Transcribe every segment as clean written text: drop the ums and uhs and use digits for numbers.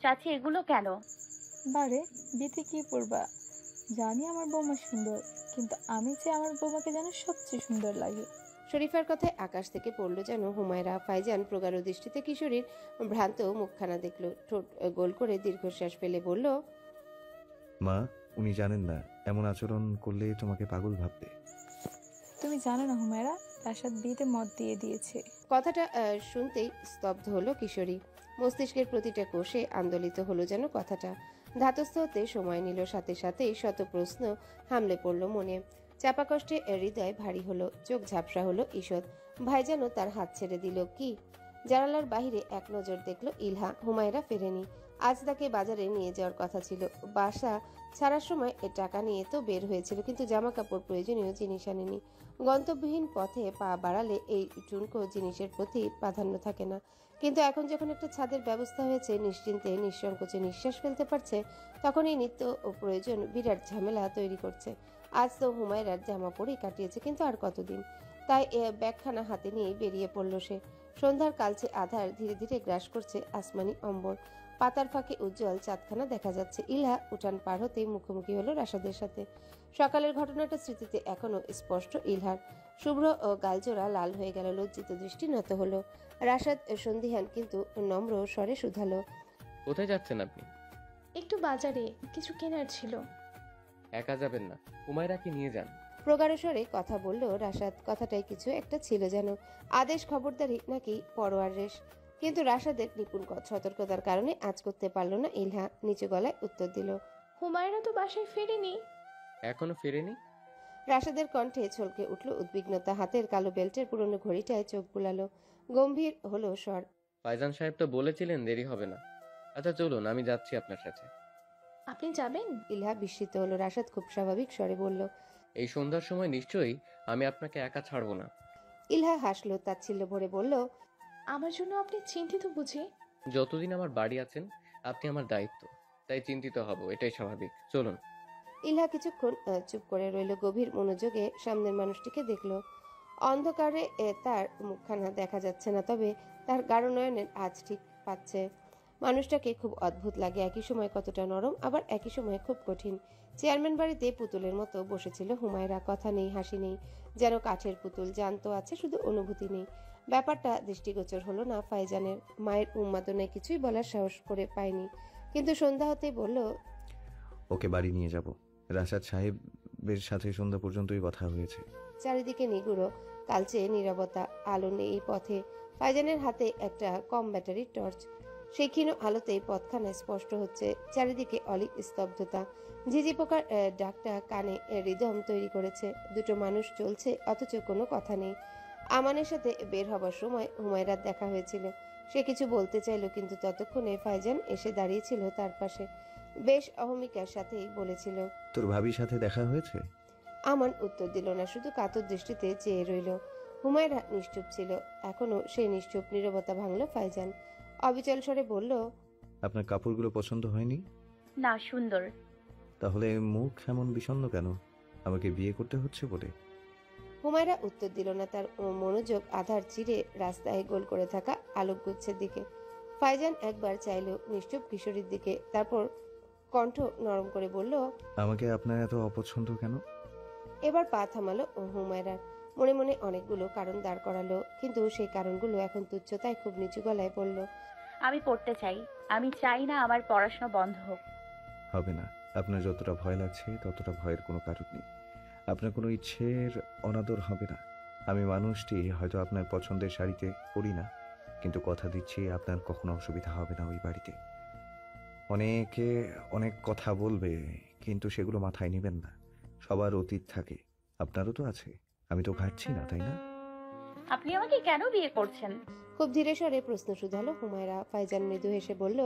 চাচি এগুলো কেন? বারে, বিয়েতে কি পরবা? জানি আমার বৌমা সুন্দর, কিন্তু আমি চাই আমার বৌমাকে যেন সবচেয়ে সুন্দর লাগে। শরীফার কথায় আকাশ থেকে পড়ল যেন হুমায়রা। ফাইজান প্রগাঢ় দৃষ্টিতে কিশোরীর ভ্রান্ত মুখখানা দেখল, ঠোঁট গোল করে দীর্ঘশ্বাস ফেলে বলল, মা, উনি জানেন না, এমন আচরণ করলে তোমাকে পাগল ভাববে। তুমি জানো না হুমায়রা, রাশাদ বিয়েতে মত দিয়ে দিয়েছে। কথাটা শুনতেই স্তব্ধ হলো কিশোরী। মস্তিষ্কের প্রতিটা কোষে আন্দোলিত হলো যেন কথাটা। ধাতস্থ হতে সময় নিল, সাথে সাথেই শত প্রশ্ন হামলে পড়ল মনে। চাপা কষ্টে হৃদয় ভারী হলো, চোখ ঝাপসা হলো ঈষৎ। ভাই যেন তার হাত ছেড়ে দিল কি? জানালার বাহিরে এক নজর দেখলো ইলহা। হুমায়রা ফেরেনি। আজ তাকে বাজারে নিয়ে যাওয়ার কথা ছিল। বাসা ছাড়ার সময় টাকা নিয়ে তো বের হয়েছিল, কিন্তু জামা কাপড় প্রয়োজনীয় জিনিস আনেনি। গন্তব্যহীন পথে পা বাড়ালে এই টুনকো জিনিসের প্রতি প্রাধান্য থাকে না, কিন্তু এখন যখন একটা ছাদের ব্যবস্থা হয়েছে, নিশ্চিন্তে নিঃসংকোচে নিঃশ্বাস ফেলতে পারছে, তখন এই নিত্য প্রয়োজন বিরাট ঝামেলা তৈরি করছে। আজ তো হুমায়রার জামা পরেই কাটিয়েছে, কিন্তু আর কতদিন? তাই ব্যাগখানা হাতে নিয়ে বেরিয়ে পড়ল সে। সন্ধ্যার কালচে আধার ধীরে ধীরে গ্রাস করছে আসমানি অম্বর। পাতার ফাঁকে উজ্জ্বল চাঁদখানা দেখা যাচ্ছে। ইলহা উঠান পার হতেই মুখোমুখি হলো রাশাদের সাথে। সকালের ঘটনাটা স্মৃতিতে এখনো স্পষ্ট ইলহার। শুভ্র ও গালজোড়া লাল হয়ে গেল, লজ্জিত দৃষ্টি নত হলো। রাশাদ সন্দিহান কিন্তু নম্র স্বরে শুধালো, কোথায় যাচ্ছেন আপনি? একটু বাজারে কিছু কেনার ছিল। একা যাবেন না, হুমায়রাকে নিয়ে যান। প্রগাঢ় স্বরে কথা বলল রাশাদ। কথাটাই কিছু একটা ছিল যেন, আদেশ, খবরদারি নাকি পরোয়ার রেশ। কিন্তু রাশাদের নিপুণ সতর্কতার কারণে আজ করতে পারল না ইলহা। নিচু গলায় উত্তর দিল, হুমায়রা তো বাসায় ফেরেনি। এখনো ফেরেনি? রাশাদের কণ্ঠে ছলকে উঠল উদ্বিগ্নতা। হাতের কালো বেল্টের পুরনো ঘড়িটায় চোখ বুলালো। গম্ভীর হলো স্বর, ফাইজান সাহেব তো বলেছিলেন দেরি হবে না। আচ্ছা চলুন, আমি যাচ্ছি আপনার সাথে। আপনি যাবেন? ইলহা বিস্মিত হলো। রাশাদ খুব স্বাভাবিক স্বরে বলল, এই সন্ধ্যার সময় নিশ্চয়ই আমি আপনাকে একা ছাড়বো না। ইলহা হাসলো, তাচ্ছিল্য ভরে বলল, আমার জন্য আপনি চিন্তিত বুঝি? যতদিন আমার বাড়ি আছেন আপনি আমার দায়িত্ব, তাই চিন্তিত হব, এটাই স্বাভাবিক। চলুন। ইলহা কিছুক্ষণ চুপ করে রইল, গভীর মনোযোগে সামনের মানুষটিকে দেখল। অন্ধকারে তার মুখখানা দেখা যাচ্ছে না, তবে তার গাঢ় নয়নের আজ ঠিক পাচ্ছে। মানুষটাকে খুব অদ্ভুত লাগে, একই সময় কতটা নরম, আবার একই সময় খুব কঠিন। চেয়ারম্যান বাড়িতে পুতুলের মতো বসেছিল হুমায়রা। কথা নেই, হাসি নেই, যেন কাঠের পুতুল। জানতো আছে, শুধু অনুভূতি নেই। ব্যাপারটা দৃষ্টিগোচর হলো না ফাইজানের। মায়ের উন্মাদনায় কিছুই বলার সাহস করে পায়নি, কিন্তু সন্ধ্যা হতেই বলল, ওকে বাড়ি নিয়ে যাব। রাশাদ সাহেবের সাথে সন্ধ্যা পর্যন্তই কথা হয়েছে। চারিদিকে নিগুড়ো কালচে নীরবতা, আলো নেই পথে। ফাইজানের হাতে একটা কম ব্যাটারির টর্চ। সেই ক্ষীণ আলোতেই পথখানা স্পষ্ট হচ্ছে। চারিদিকে অলিক স্তব্ধতা। ঝিঝি পোকার ডাকটা কানে রিদম তৈরি করেছে। দুটো মানুষ চলছে, অথচ কোনো কথা নেই। আমানের সাথে বের হবার সময় হুমায়রার দেখা হয়েছিল। সে কিছু বলতে চাইল, কিন্তু ততক্ষণে ফাইজান এসে দাঁড়িয়েছিল তার পাশে। বেশ অহমিকার সাথেই বলেছিল, তোর ভাবির সাথে দেখা হয়েছে? আমান উত্তর দিল না, শুধু কাতর দৃষ্টিতে চেয়ে রইল। হুমায়রা নিশ্চুপ ছিল। এখনো সেই নিশ্চুপ নীরবতা ভাঙল ফাইজান। অবিচল স্বরে বলল, আপনার কাপড়গুলো পছন্দ হয়নি? না, সুন্দর। তাহলে মুখ এমন বিষণ্ণ কেন? আমাকে বিয়ে করতে হচ্ছে বলে? হুমায়রা উত্তর দিল না। তার মনোযোগ আধার চিরে রাস্তায় গোল করে থাকা আলোকগুচ্ছের দিকে। ফাইজান একবার চাইল নিশ্চুপ কিশোরীর দিকে, তারপর কণ্ঠ নরম করে বলল, আমাকে আপনার এত অপছন্দ কেন? এবার পা থামালো হুমায়রার। মনে মনে অনেকগুলো কারণ দাঁড় করালো, কিন্তু সেই কারণগুলো এখন তুচ্ছ, তাই খুব নিচু গলায় বলল, আমি পড়তে চাই। আমি চাই না আমার পড়াশোনা বন্ধ হোক। হবে না। আপনার যতটা ভয় লাগছে ততটা ভয়ের কোনো কারণ নেই। আপনার কোনো ইচ্ছের অনাদর হবে না। আমি মানুষটি হয়তো আপনার পছন্দের শাড়িতে পরি না, কিন্তু কথা দিচ্ছি আপনার কখনো অসুবিধা হবে না ওই বাড়িতে। অনেকে অনেক কথা বলবে, কিন্তু সেগুলো মাথায় নেবেন না। সবার অতীত থাকে, আপনারও তো আছে। আমি তো ঘাটছি না, তাই না? আপনি আমাকে কেন বিয়ে করছেন? খুব ধীরে স্বরে প্রশ্ন শুধালো হুমায়রা। ফাইজান মৃদু হেসে বলল,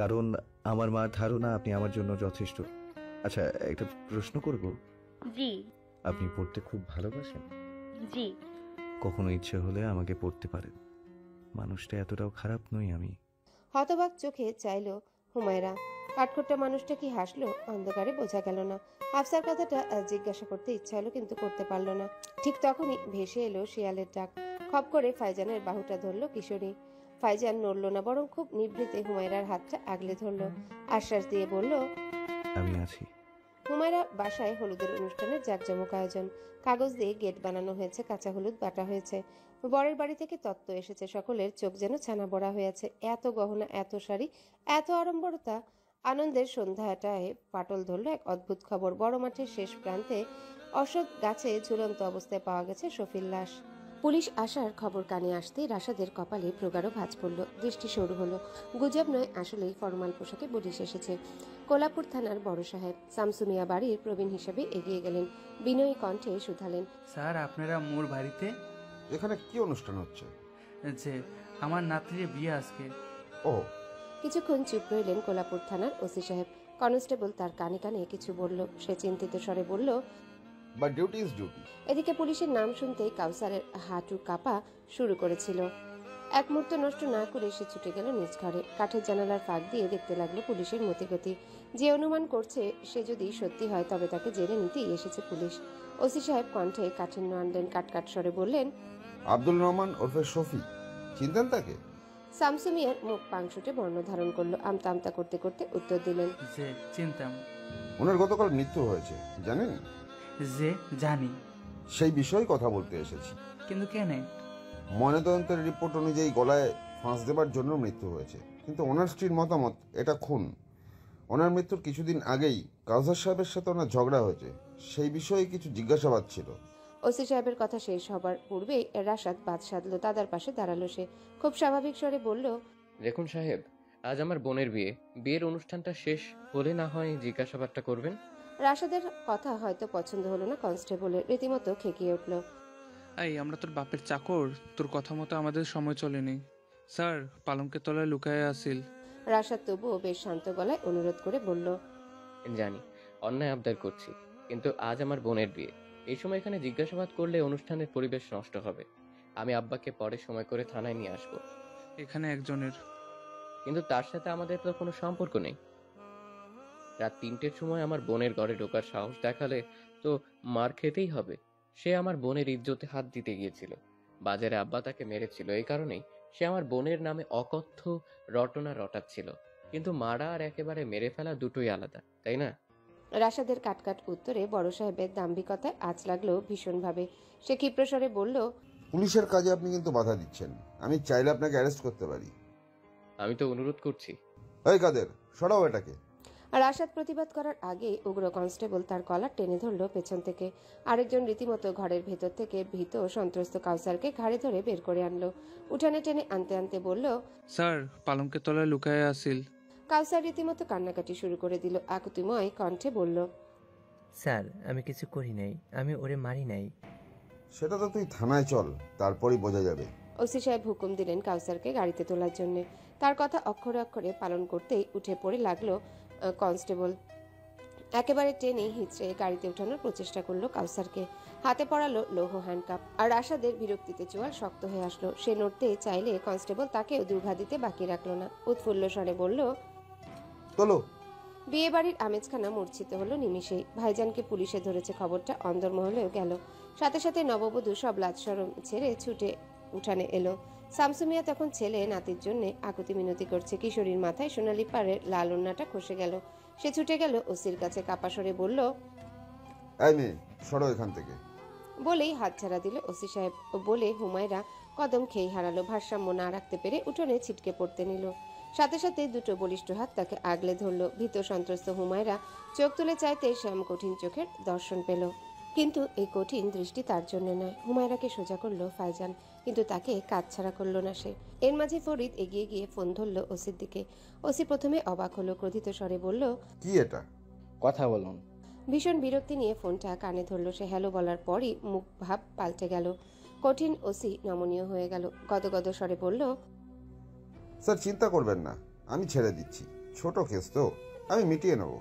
কারণ আমার মার ধারণা আপনি আমার জন্য যথেষ্ট। আচ্ছা, একটা প্রশ্ন করব। জি। আপনি পড়তে খুব ভালোবাসেন? জি। কখনো ইচ্ছে হলে আমাকে পড়তে পারেন। মানুষটা এতটাও খারাপ নই আমি। হতবাক চোখে চাইল হুমায়রা। কাঠখোট্টা মানুষটা কি হাসলো? অন্ধকারে বোঝা গেল না। হাফসার কথাটা জিজ্ঞাসা করতে ইচ্ছা হলো, কিন্তু করতে পারল না। ঠিক তখনই ভেসে এলো শিয়ালের ডাক। খপ করে ফাইজানের বাহুটা ধরল কিশোরী। ফাইজান নড়ল না, বরং খুব নিভৃতে হুমায়রার হাতটা আগলে ধরল। আশ্বাস দিয়ে বলল, আমি আছি। হুমায়রা বাসায় হলুদের অনুষ্ঠানের জাঁকজমক আয়োজন। কাগজ দিয়ে গেট বানানো হয়েছে, কাঁচা হলুদ বাটা হয়েছে। বরের বাড়ি থেকে তত্ত্ব এসেছে, সকলের চোখ যেন ছানা বড়া হয়ে আছে। এত গহনা, এত শাড়ি, এত আড়ম্বরতা। আনন্দের সন্ধ্যাটায় পাটল ধরল এক অদ্ভুত খবর। বড় মাঠের শেষ প্রান্তে অশোক গাছে ঝুলন্ত অবস্থায় পাওয়া গেছে শফির লাশ। পুলিশ আসার খবর কানে আসতেই রাশাদের কপালে প্রগাঢ় ভাঁজ পড়ল, দৃষ্টি সরু হলো। গুজব নয়, আসলেই ফরমাল পোশাকে পুলিশ এসেছে। কোলাপুর থানার বড় সাহেব শামসুমিয়া বাড়ির প্রবীণ হিসেবে এগিয়ে গেলেন, বিনয়ী কণ্ঠে শুধালেন, স্যার আপনারা মোর বাড়িতে? এখানে কি অনুষ্ঠান হচ্ছে? যে আমার নাতনির বিয়ে আজকে। ও, কিছুক্ষণ চুপ রইলেন কোলাপুর থানার ওসি সাহেব। কনস্টেবল তার কানে কানে কিছু বলল। সে চিন্তিত স্বরে বলল, বাট ডিউটি ইজ ডিউটি। এদিকে পুলিশের নাম শুনতেই কাউসারের হাঁটু কাঁপা শুরু করেছিল। এক মুহূর্ত নষ্ট না করে সে ছুটে গেল নিজ ঘরে। কাঠের জানালার ফাঁক দিয়ে দেখতে লাগলো পুলিশের মতিগতি। যে অনুমান করছে সে যদি সত্যি হয় তবে তাকে জেলে নিতেই এসেছে পুলিশ। ওসি সাহেব কণ্ঠে কাঠিন্য আনলেন, কাটকাট স্বরে বললেন, আব্দুল রহমান ওরফে শফি, চিনতেন তাকে? শামসুমিয়ার মুখ পাংশুটে বর্ণ ধারণ করলো। আমতা আমতা করতে করতে উত্তর দিলেন, যে চিনতাম। ওনার গতকাল মৃত্যু হয়েছে, জানেন? যে জানি, সেই বিষয়ে কথা বলতে এসেছি। কিন্তু কেনে? ময়নাতদন্তের রিপোর্ট অনুযায়ী গলায় ফাঁস দেবার জন্য মৃত্যু হয়েছে, কিন্তু ওনার স্ত্রীর মতামত এটা খুন। ওনার মৃত্যুর কিছুদিন আগেই কাউসার সাহেবের সাথে ওনার ঝগড়া হয়েছে, সেই বিষয়ে কিছু জিজ্ঞাসাবাদ ছিল। ওসি সাহেবের কথা শেষ হবার পূর্বেই রাশাদ বাদ সাধলো। দাদার পাশে দাঁড়ালো সে। খুব স্বাভাবিক স্বরে বলল, দেখুন সাহেব, আজ আমার বোনের বিয়ে। বিয়ের অনুষ্ঠানটা শেষ হলে না হয় জিজ্ঞাসাবাদটা করবেন। রাশাদের কথা হয়তো পছন্দ হলো না কনস্টেবলের, রীতিমতো খেকিয়ে উঠল। এই আমরা তোর বাপের চাকর, তোর কথা মতো আমাদের সময় চলেনি। স্যার পালঙ্কের তলায় লুকায় আসিল। রাশাদ তবুও বেশ শান্ত গলায় অনুরোধ করে বলল, জানি অন্যায় আবদার করছি, কিন্তু আজ আমার বোনের বিয়ে। এই সময় এখানে জিজ্ঞাসাবাদ করলে অনুষ্ঠানের পরিবেশ নষ্ট হবে। আমি আব্বাকে পরে সময় করে থানায় নিয়ে আসবো। এখানে একজনের। কিন্তু তার সাথে আমাদের তো কোনো সম্পর্ক নেই। রাত 3টের সময় আমার বোনের ঘরে ঢোকার সাহস দেখালে তো মার খেতেই হবে। সে আমার বোনের ইজ্জতে হাত দিতে গিয়েছিল। বাজারে আব্বা তাকে মেরেছিল, এই কারণেই সে আমার বোনের নামে অকথ্য রটনা রটাচ্ছিল। কিন্তু মারা আর একেবারে মেরে ফেলা দুটোই আলাদা, তাই না? রাশাদের কাটকাট উত্তরে বড় সাহেবের দাম্ভিকতায় আঁচ লাগলো ভীষণভাবে। সে ক্ষিপ্রস্বরে বলল, পুলিশের কাজে আপনি কিন্তু বাধা দিচ্ছেন। আমি চাইলে আপনাকে অ্যারেস্ট করতে পারি। আমি তো অনুরোধ করছি। এই কাদের, সরাও এটাকে। রাশাদ প্রতিবাদ করার আগেই উগ্র কনস্টেবল তার কলার টেনে ধরল পেছন থেকে। আরেকজন রীতিমতো ঘরের ভেতর থেকে ভীত সন্ত্রস্ত কাউসারকে ঘাড়ে ধরে বের করে আনলো। উঠানে টেনে আনতে আনতে বলল, স্যার পালঙ্কের তলায় লুকায় আসিল। কাউসার রীতিমতো কান্নাকাটি শুরু করে দিল। আকুতিময় কণ্ঠে বলল, স্যার আমি কিছু করি নাই, আমি ওরে মারি নাই। সেটা তো তুই থানায় চল, তারপরই বোঝা যাবে। ওসি সাহেব হুকুম দিলেন কাউসারকে গাড়িতে তোলার জন্য। তার কথা অক্ষরে অক্ষরে পালন করতেই উঠে পড়ে লাগলো কনস্টেবল। একেবারে টেনে হিচড়ে গাড়িতে ওঠানোর প্রচেষ্টা করলো কাউসারকে। হাতে পড়ালো লৌহ হ্যান্ডকাপ। আর আশাদের বিরক্তিতে চোয়াল শক্ত হয়ে আসলো। সে নড়তে চাইলে কনস্টেবল তাকেও দুর্ঘা দিতে বাকি রাখলো না। উৎফুল্ল স্বরে বলল, চলো। বিয়ে বাড়ির আমেজখানা মূর্ছিত হলো নিমিষেই। ভাইজানকে পুলিশে ধরেছে খবরটা অন্দরমহলেও গেল। সাথে সাথে নববধূ সব লাজ শরম ছেড়ে ছুটে উঠানে এলো। শামসুমিয়া তখন ছেলে নাতির জন্য আকুতি মিনতি করছে। কিশোরীর মাথায় সোনালি পাড়ের লাল ওড়নাটা খসে গেল। সে ছুটে গেল ওসির কাছে, কাপা স্বরে বলল, এই মেয়ে, সরো এখান থেকে। বলেই হাত ছাড়া দিল ওসি সাহেব। বলে হুমায়রা কদম খেয়ে হারালো। ভারসাম্য না রাখতে পেরে উঠোনে ছিটকে পড়তে নিল। সাথে সাথে দুটো বলিষ্ঠ হাত তাকে আগলে ধরল। ভীত সন্ত্রস্ত হুমায়রা চোখ তুলে চাইতে শ্যাম কঠিন চোখের দর্শন পেল। কিন্তু এই কঠিন দৃষ্টি তার জন্য নয়। হুমায়রাকে সোজা করলো ফাইজান, কিন্তু তাকে কাজ ছাড়া করলো না সে। এর মাঝে ফরিদ এগিয়ে গিয়ে ফোন ধরল ওসির দিকে। ওসি প্রথমে অবাক হলো, ক্রোধিত স্বরে বলল, কি এটা? কথা বলুন। ভীষণ বিরক্তি নিয়ে ফোনটা কানে ধরল সে। হ্যালো বলার পরই মুখ ভাব পাল্টে গেল। কঠিন ওসি নমনীয় হয়ে গেল। গদগদ স্বরে বলল, স্যার চিন্তা করবেন না, আমি ছেড়ে দিচ্ছি। ছোট কেস তো, আমি মিটিয়ে নেব।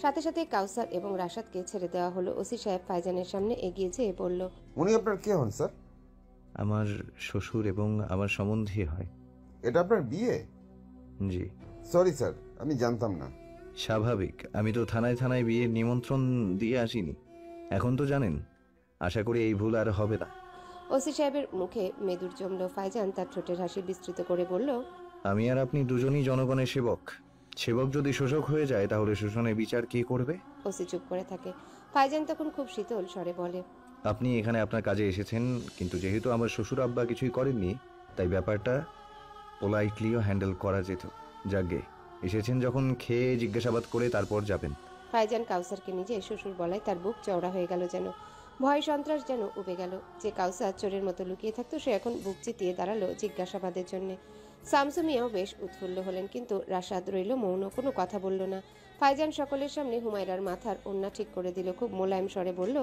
সাথে সাথে কাউসার এবং রাশাদকে ছেড়ে দেওয়া হলো। ওসি সাহেব ফাইজানের সামনে এগিয়ে যেয়ে বলল, উনি আপনার কে হন স্যার? আমার শ্বশুর এবং আমার সম্বন্ধী হয়। এটা আপনার বিয়ে? জি। সরি স্যার, আমি জানতাম না। স্বাভাবিক, আমি তো থানায় থানায় বিয়ের নিমন্ত্রণ দিয়ে আসিনি। এখন তো জানেন। আশা করি এই ভুল আর হবে না। ওসি সাহেবের মুখে মেদুর জমল। ফাইজান তার ঠোঁটের হাসি বিস্তৃত করে বলল, আমি আর আপনি দুজনই জনগণের সেবক। সেবক যদি শোষক হয়ে যায় তাহলে শোষণের বিচার কে করবে? ওসি চুপ করে থাকে। ফাইজান তখন খুব শীতল স্বরে বলে, আপনি এখানে আপনার কাজে এসেছেন, কিন্তু যেহেতু আমার শ্বশুর আব্বা কিছুই করেননি, তাই ব্যাপারটা পোলাইটলিও হ্যান্ডেল করা যেত। যাকগে, এসেছেন যখন খেয়ে জিজ্ঞাসাবাদ করে তারপর যাবেন। ফাইজান কাউসারকে নিজে শ্বশুর বলায় তার বুক চওড়া হয়ে গেল, যেন ভয় সন্ত্রাস যেন উবে গেল। যে কাউসার চোরের মতো লুকিয়ে থাকতো সে এখন বুক চিতিয়ে দাঁড়ালো জিজ্ঞাসাবাদের জন্য। শামসু মিয়াও বেশ উৎফুল্ল হলেন, কিন্তু রাশাদ রইল মৌন, কোনো কথা বলল না। ফাইজান সকলের সামনে হুমায়রার মাথার ওড়না ঠিক করে দিল, খুব মোলায়েম স্বরে বলল,